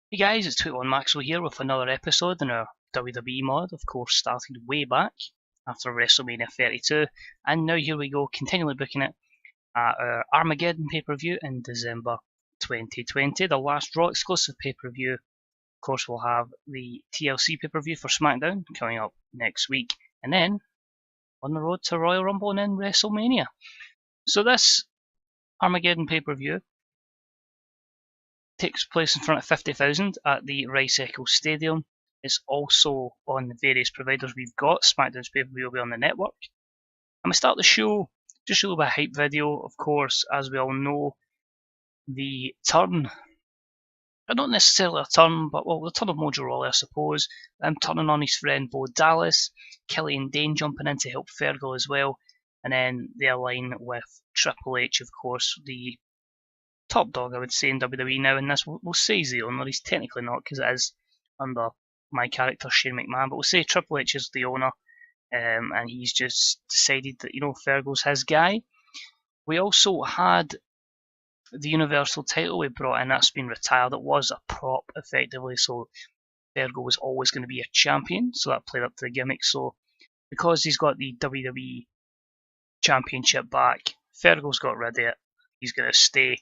Hey guys, it's 21 Maxwell here with another episode in our WWE mod, of course started way back after WrestleMania 32, and now here we go, continually booking it at our Armageddon pay-per-view in December 2020, the last Raw exclusive pay-per-view. Of course we'll have the TLC pay-per-view for SmackDown coming up next week, and then on the road to Royal Rumble and then WrestleMania. So this Armageddon pay-per-view takes place in front of 50,000 at the Rice Eccles Stadium. It's also on the various providers we've got. SmackDown's pay-per-view will be on the network. I'm going to start the show, just a little bit of hype video. Of course, as we all know, the turn, not necessarily a turn, but well, the turn of Mojo Rawley, I suppose. Them turning on his friend Bo Dallas, Killian Dane jumping in to help Fergal as well, and then they align with Triple H, of course, the top dog, I would say, in WWE now, and this we'll say he's the owner. He's technically not, because it is under my character Shane McMahon, but we'll say Triple H is the owner, and he's just decided that Fergal's his guy. We also had the Universal title we brought in. That's been retired. It was a prop effectively, so Fergal was always going to be a champion, so that played up to the gimmick. So because he's got the WWE Championship back, Fergal's got rid of it. He's going to stay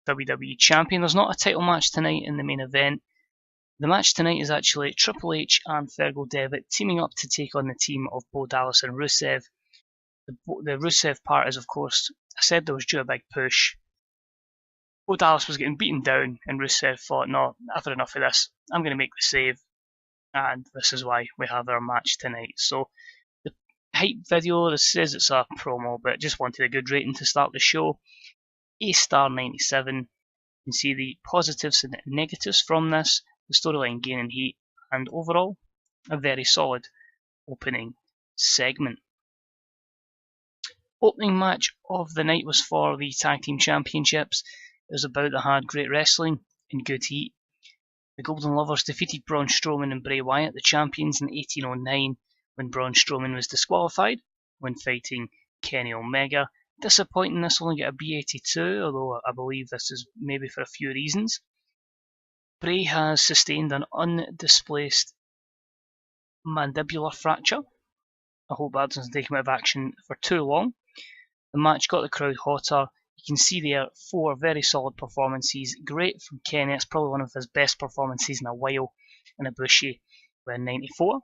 WWE Champion. There's not a title match tonight in the main event. The match tonight is actually Triple H and Fergal Devitt teaming up to take on the team of Bo Dallas and Rusev. The Rusev part is, of course, I said there was due a big push. Bo Dallas was getting beaten down, and Rusev thought, no, I've had enough of this. I'm going to make the save, and this is why we have our match tonight. So the hype video, this says it's a promo, but just wanted a good rating to start the show. A-star 97. You can see the positives and negatives from this, the storyline gaining heat, and overall, a very solid opening segment. Opening match of the night was for the Tag Team Championships. It was about the hard, great wrestling and good heat. The Golden Lovers defeated Braun Strowman and Bray Wyatt, the champions, in 1809 when Braun Strowman was disqualified when fighting Kenny Omega. Disappointing this only got a B82, although I believe this is maybe for a few reasons. Bray has sustained an undisplaced mandibular fracture. I hope that doesn't take him out of action for too long. The match got the crowd hotter. You can see there 4 very solid performances. Great from Kenny. It's probably one of his best performances in a while. And Ibushi in 94.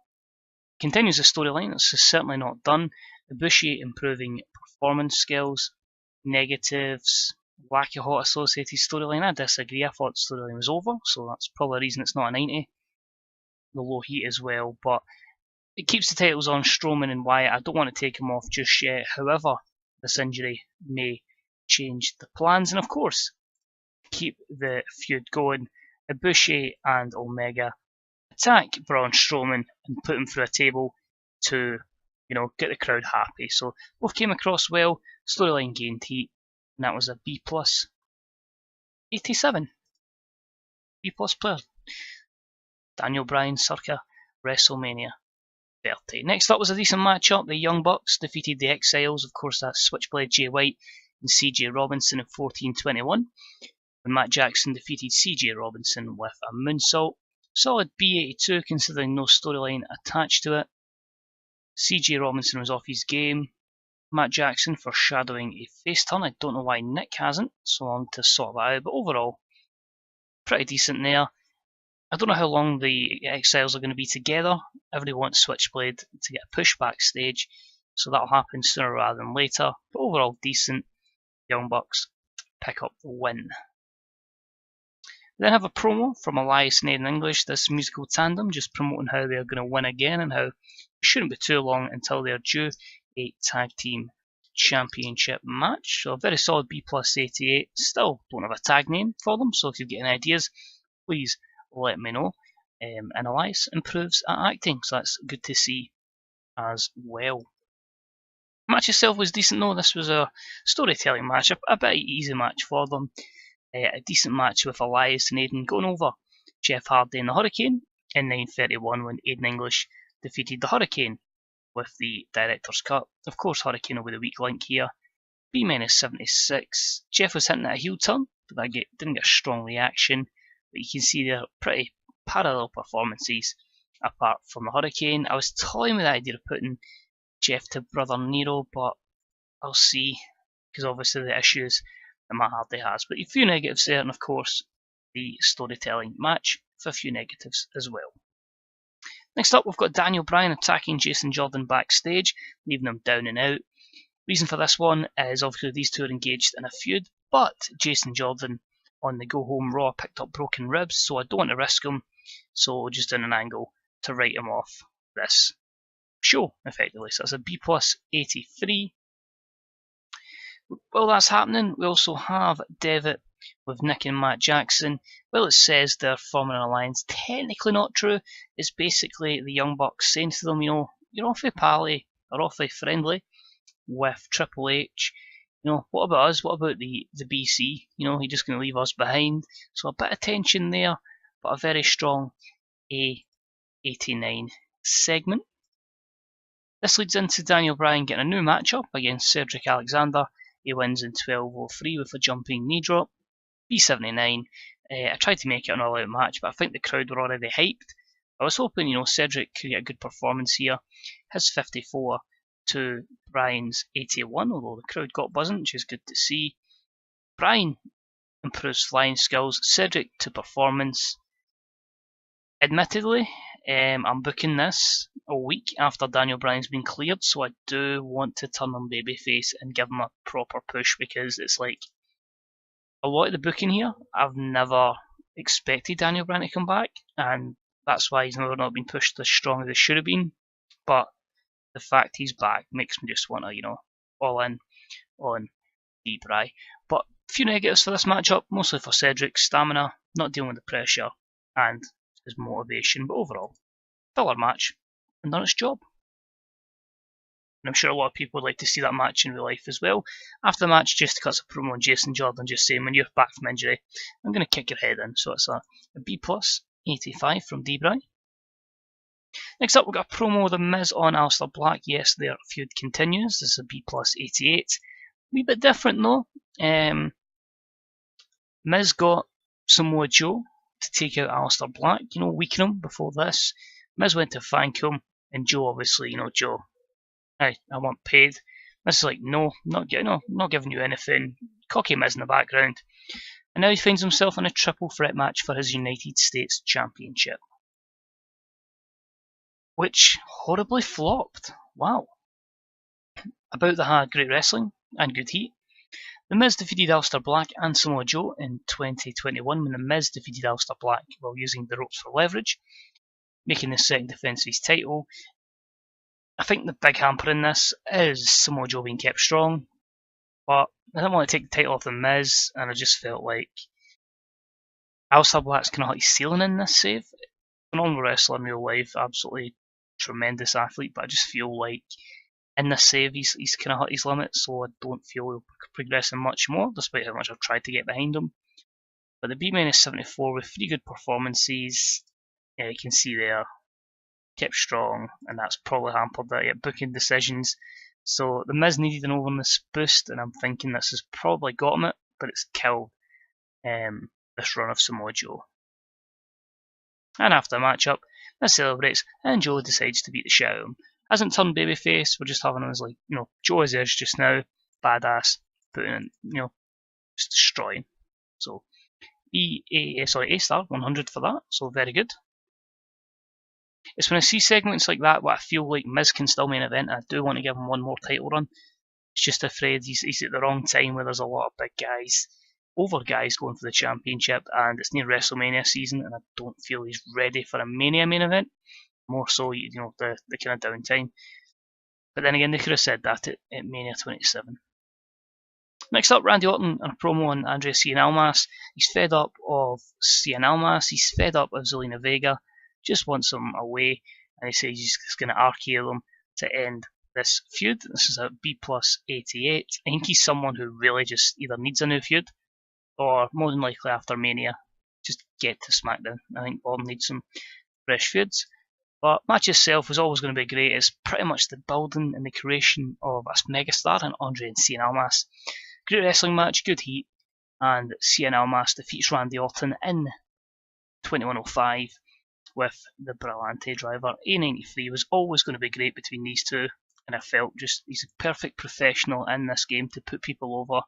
Continues the storyline. It's certainly not done. Ibushi improving performance skills. Negatives. Wacky hot associated storyline. I disagree. I thought the storyline was over, so that's probably a reason it's not a 90. The low heat as well, but it keeps the titles on Strowman and Wyatt. I don't want to take him off just yet. However, this injury may change the plans, and of course, keep the feud going. Ibushi and Omega attack Braun Strowman and put him through a table to, get the crowd happy. So both came across well. Storyline gained heat, and that was a B plus 87. B plus player. Daniel Bryan circa WrestleMania 30. Next up was a decent matchup. The Young Bucks defeated the Exiles. Of course, that's Switchblade Jay White and CJ Robinson in 14-21. When Matt Jackson defeated CJ Robinson with a moonsault. Solid B82 considering no storyline attached to it. CJ Robinson was off his game. Matt Jackson foreshadowing a face turn. I don't know why Nick hasn't, so I'm to sort that out. But overall, pretty decent there. I don't know how long the Exiles are going to be together. Everybody wants Switchblade to get a push backstage, so that'll happen sooner rather than later. But overall, decent. Young Bucks pick up the win. We then have a promo from Elias and Aiden English, this musical tandem, just promoting how they're going to win again and how it shouldn't be too long until they're due a Tag Team Championship match. So a very solid B plus 88. Still don't have a tag name for them, so if you get any ideas, please let me know. And Elias improves at acting, so that's good to see as well. The match itself was decent though. This was a storytelling match, a bit easy match for them. A decent match with Elias and Aiden going over Jeff Hardy and the Hurricane in 9:31 when Aiden English defeated the Hurricane with the Director's Cut. Of course, Hurricane will be the weak link here. B-76. Jeff was hinting at a heel turn, but that didn't get a strong reaction. But you can see they're pretty parallel performances apart from the Hurricane. I was toying with the idea of putting Jeff to Brother Nero, but I'll see, because obviously the issues that Matt Hardy has. But a few negatives there, and of course the storytelling match with a few negatives as well. Next up, we've got Daniel Bryan attacking Jason Jordan backstage, leaving him down and out. Reason for this one is obviously these two are engaged in a feud, but Jason Jordan on the Go Home Raw picked up broken ribs, so I don't want to risk him, so just in an angle to write him off this show, effectively. So that's a B plus 83. While that's happening, we also have Devitt with Nick and Matt Jackson. Well, it says they're forming an alliance. Technically not true. It's basically the Young Bucks saying to them, you're awfully pally or awfully friendly with Triple H. What about us? What about the BC? He's just going to leave us behind. So a bit of tension there, but a very strong A89 segment. This leads into Daniel Bryan getting a new matchup against Cedric Alexander. He wins in 12:03 with a jumping knee drop. B79. I tried to make it an all-out match, but I think the crowd were already hyped. I was hoping, Cedric could get a good performance here. His 54 to Bryan's 81, although the crowd got buzzing, which is good to see. Bryan improves flying skills. Cedric to performance. Admittedly, I'm booking this a week after Daniel Bryan's been cleared, so I do want to turn him babyface and give him a proper push, because it's like a lot of the booking here, I've never expected Daniel Bryan to come back, and that's why he's never not been pushed as strong as he should have been. But the fact he's back makes me just want to, all in on D-Bry. But a few negatives for this matchup, mostly for Cedric's stamina, not dealing with the pressure, and his motivation, but overall, filler match and done its job. And I'm sure a lot of people would like to see that match in real life as well. After the match, just cuts a promo on Jason Jordan, just saying, when you're back from injury, I'm going to kick your head in. So it's a B plus 85 from D-Bry. Next up, we've got a promo with The Miz on Aleister Black. Yes, their feud continues. This is a B plus 88. A wee bit different though. Miz got Samoa Joe to take out Aleister Black, weaken him before this. Miz went to thank him, and Joe obviously, Joe, hey, I want paid. Miz is like, no, not giving you anything. Cocky Miz in the background. And now he finds himself in a triple threat match for his United States Championship, which horribly flopped. Wow. About that had great wrestling and good heat. The Miz defeated Aleister Black and Samoa Joe in 2021 when The Miz defeated Aleister Black while using the ropes for leverage, making the second defence of his title. I think the big hamper in this is Samoa Joe being kept strong, but I didn't want to take the title off The Miz, and I just felt like Aleister Black's kind of hit his ceiling in this save. Phenomenal wrestler in real life, absolutely tremendous athlete, but I just feel like in this save he's kind of hit his limit, so I don't feel he'll progress much more, despite how much I've tried to get behind him. But the B-74 with 3 good performances, you can see there, kept strong, and that's probably hampered that booking decisions. So the Miz needed an overness boost, and I'm thinking this has probably got him it, but it's killed this run of Samoa Joe. And after the matchup, Miz celebrates, and Joe decides to beat the shit out of him. Hasn't turned babyface, we're just having him as Joe as is just now, badass, putting in, just destroying. So A-star 100 for that, so very good. It's when I see segments like that where I feel like Miz can still main event, I do want to give him one more title run. It's just afraid he's at the wrong time where there's a lot of big guys, over guys going for the championship, and it's near WrestleMania season, and I don't feel he's ready for a Mania main event. More so, the kind of downtime. But then again, they could have said that at Mania 27. Next up, Randy Orton and a promo on Andrea Cien Almas. He's fed up of Cien Almas. He's fed up of Zelina Vega. Just wants them away, and he says he's just going to RKO them to end this feud. This is a B plus 88. I think he's someone who really just either needs a new feud, or more than likely after Mania, just get to SmackDown. I think Orton needs some fresh feuds. But match itself was always going to be great. It's pretty much the building and the creation of a megastar in Andre and Cien Almas. Great wrestling match, good heat, and Cien Almas defeats Randy Orton in 2105 with the Brillante driver. A93 was always going to be great between these two, and I felt just he's a perfect professional in this game to put people over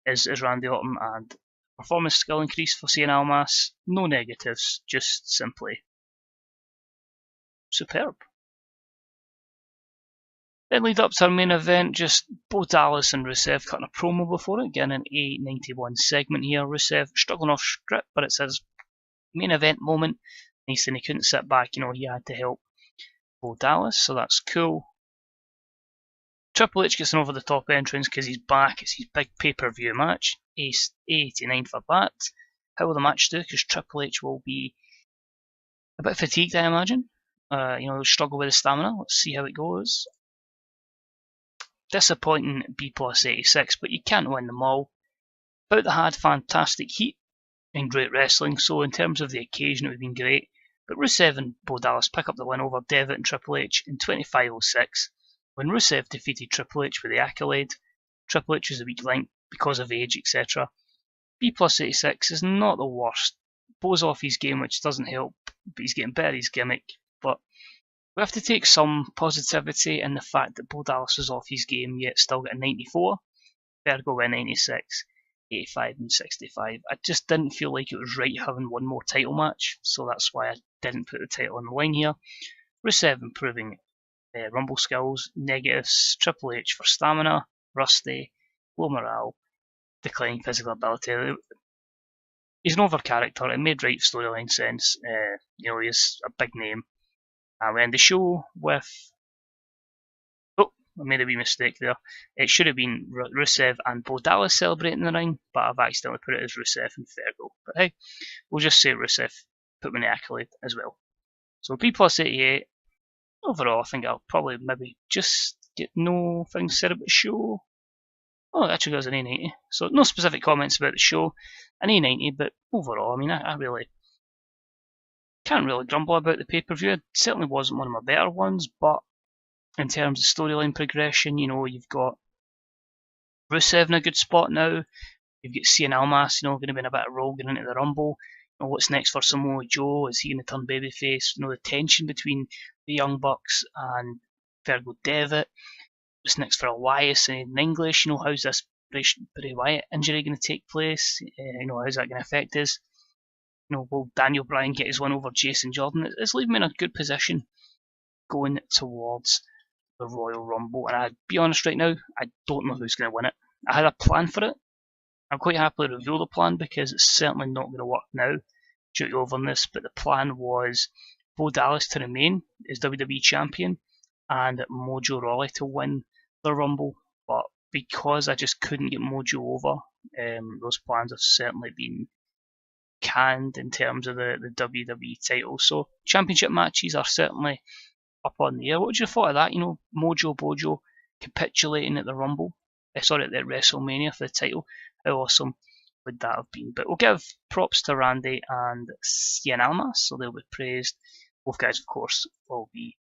is Randy Orton, and performance skill increase for Cien Almas, no negatives, just simply superb. Then lead up to our main event, just Bo Dallas and Rusev cutting a promo before it, getting an A91 segment here. Rusev struggling off script, but it's his main event moment. He's saying he couldn't sit back, he had to help Bo Dallas, so that's cool. Triple H gets an over the top entrance because he's back. It's his big pay-per-view match. A89 for that. How will the match do? Because Triple H will be a bit fatigued, I imagine. He'll struggle with his stamina. Let's see how it goes. Disappointing B plus 86, but you can't win them all. About the had fantastic heat and great wrestling, so in terms of the occasion it would have been great. But Rusev and Bo Dallas pick up the win over Devitt and Triple H in 25:06. When Rusev defeated Triple H with the accolade, Triple H was a weak link because of age, etc. B plus 86 is not the worst. Bo's off his game, which doesn't help, but he's getting better at his gimmick. But we have to take some positivity in the fact that Bo Dallas was off his game, yet still got a 94. Virgo went 96, 85 and 65. I just didn't feel like it was right having one more title match, so that's why I didn't put the title on the line here. Rusev improving Rumble skills, negatives, Triple H for stamina, rusty, low morale, declining physical ability. He's an over character, it made right storyline sense, he's a big name. We end the show with, I made a wee mistake there. It should have been Rusev and Bo Dallas celebrating the ring, but I've accidentally put it as Rusev and Virgo. But hey, we'll just say Rusev, put me in the accolade as well. So B plus 88. Overall, I think I'll probably maybe just get no things said about the show. Oh, it actually goes an A90. So no specific comments about the show. An A90, but overall, I mean, I really can't really grumble about the pay-per-view. It certainly wasn't one of my better ones, but in terms of storyline progression, you've got Rusev in a good spot now. You've got Cien Almas, going to be in a bit of role going into the Rumble. What's next for Samoa Joe? Is he going to turn babyface? The tension between the Young Bucks and Virgo Devitt. What's next for Elias in English? How's this Bray Wyatt injury going to take place? How's that going to affect us? Will Daniel Bryan get his win over Jason Jordan? It's leaving me in a good position going towards the Royal Rumble. And I'll be honest right now, I don't know who's going to win it. I had a plan for it. I'm quite happily reveal the plan because it's certainly not going to work now due to overness, but the plan was Bo Dallas to remain as WWE Champion and Mojo Rawley to win the Rumble, but because I just couldn't get Mojo over, those plans have certainly been canned in terms of the WWE title. So championship matches are certainly up on the air. What would you have thought of that? Mojo Bojo capitulating at the Rumble, at WrestleMania for the title. How awesome would that have been? But we'll give props to Randy and Cien Almas, so they'll be praised. Both guys, of course, will be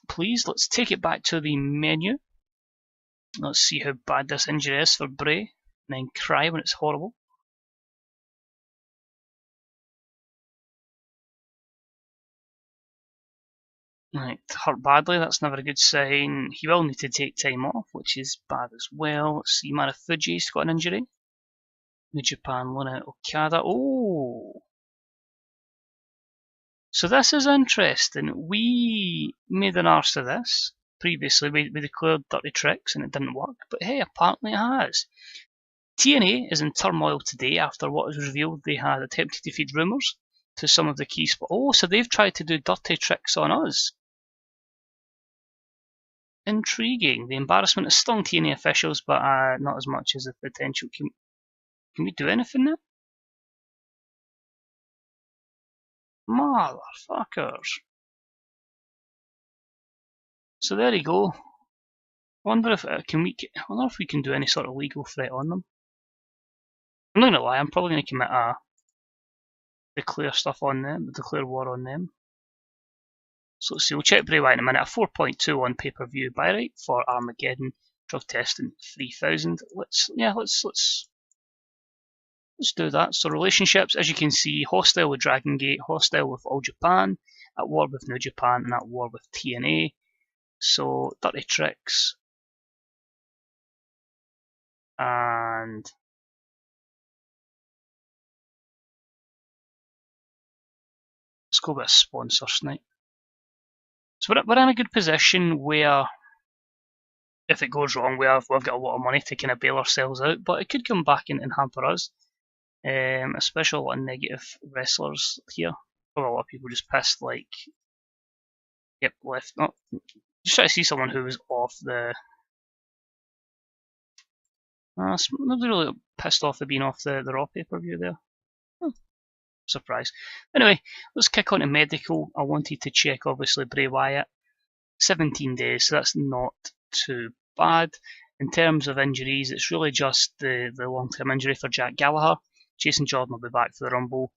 pleased. Let's take it back to the menu. Let's see how bad this injury is for Bray, and then cry when it's horrible. Right, hurt badly, that's never a good sign. He will need to take time off, which is bad as well. Let's see, Marufuji's got an injury. New Japan Luna Okada. Oh! So this is interesting. We made an arse of this. Previously, we declared dirty tricks and it didn't work, but hey, apparently it has. TNA is in turmoil today after what was revealed they had attempted to feed rumours to some of the key spots. Oh, so they've tried to do dirty tricks on us. Intriguing. The embarrassment has stung TNA officials, but not as much as the potential. Can we do anything now? Motherfuckers. So there you go. Wonder if we can do any sort of legal threat on them. I'm not gonna lie, I'm probably gonna commit declare stuff on them, declare war on them. So let's see, we'll check Bray Wyatt in a minute. A 4.2 on pay-per-view buy rate for Armageddon, drug testing 3,000. Let's let's do that. So relationships, as you can see, hostile with Dragon Gate, hostile with All Japan, at war with New Japan, and at war with TNA. So dirty tricks. And let's go with a sponsor snipe. So we're in a good position where if it goes wrong, we've got a lot of money to kind of bail ourselves out, but it could come back and hamper us. Especially a lot of negative wrestlers here. Probably a lot of people just pissed, like, yep, left. No, just try to see someone who was off the. Nobody really pissed off the being off the Raw pay-per-view there. Surprise. Anyway, let's kick on to medical. I wanted to check, obviously, Bray Wyatt. 17 days, so that's not too bad. In terms of injuries, it's really just the long-term injury for Jack Gallagher. Jason Jordan will be back for the Rumble.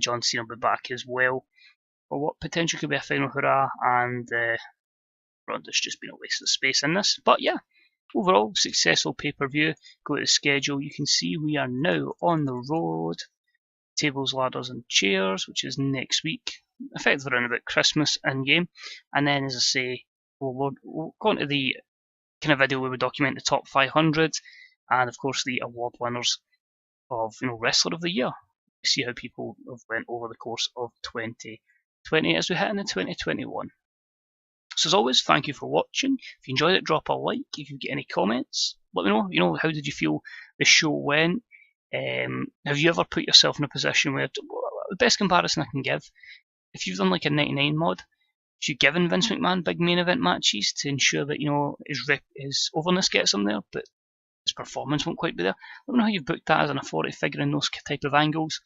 John Cena will be back as well. For what potentially could be a final hurrah, and Ronda's just been a waste of space in this. But yeah, overall, successful pay-per-view. Go to the schedule. You can see we are now on the road. Tables, ladders, and chairs, which is next week. Effectively around about Christmas in-game. And then, as I say, we'll go into the kind of video where we document the top 500 and, of course, the award winners of Wrestler of the Year. See how people have went over the course of 2020 as we hit into 2021. So as always, thank you for watching. If you enjoyed it, drop a like. If you get any comments, let me know. How did you feel the show went? Have you ever put yourself in a position where, the best comparison I can give, if you've done like a 99 mod, if you've given Vince McMahon big main event matches to ensure that his overness gets him there, but his performance won't quite be there. Let me know how you've booked that as an authority figure in those type of angles.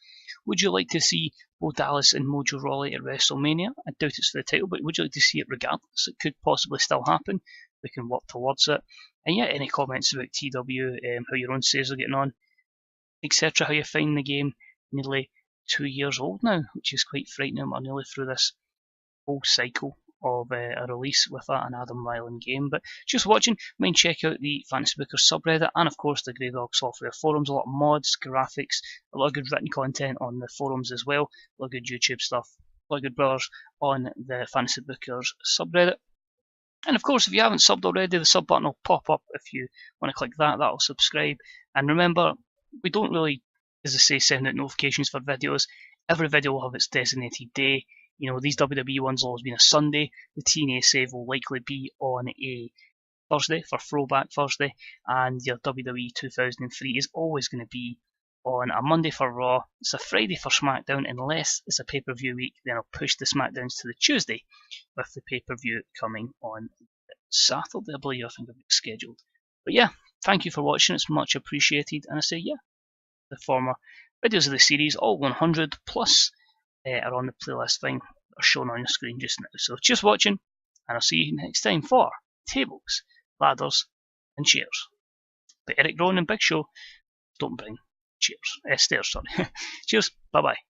Would you like to see Bo Dallas and Mojo Rawley at WrestleMania? I doubt it's for the title, but would you like to see it regardless? It could possibly still happen. We can work towards it. And yeah, any comments about TEW, how your own sales are getting on, etc. How you find the game, nearly 2 years old now, which is quite frightening. We're nearly through this whole cycle of a release with an Adam Wyland game. But just watching, mind check out the Fantasy Bookers subreddit and of course the Grey Dog Software forums. A lot of mods, graphics, a lot of good written content on the forums as well. A lot of good YouTube stuff, a lot of good brothers on the Fantasy Bookers subreddit. And of course, if you haven't subbed already, the sub button will pop up if you want to click that. That'll subscribe. And remember, we don't really, as I say, send out notifications for videos. Every video will have its designated day. These WWE ones will always be on a Sunday. The TNA save will likely be on a Thursday for Throwback Thursday. And your WWE 2003 is always going to be on a Monday for Raw. It's a Friday for SmackDown, unless it's a pay-per-view week. Then I'll push the SmackDowns to the Tuesday, with the pay-per-view coming on Saturday, I believe. I think I've got scheduled. But yeah, thank you for watching. It's much appreciated. And I say, yeah, the former videos of the series, all 100 plus, are on the playlist thing, are shown on your screen just now. So just watching, and I'll see you next time for Tables, Ladders, and Chairs. But Eric Rowan and Big Show don't bring stairs, sorry. Cheers, bye bye.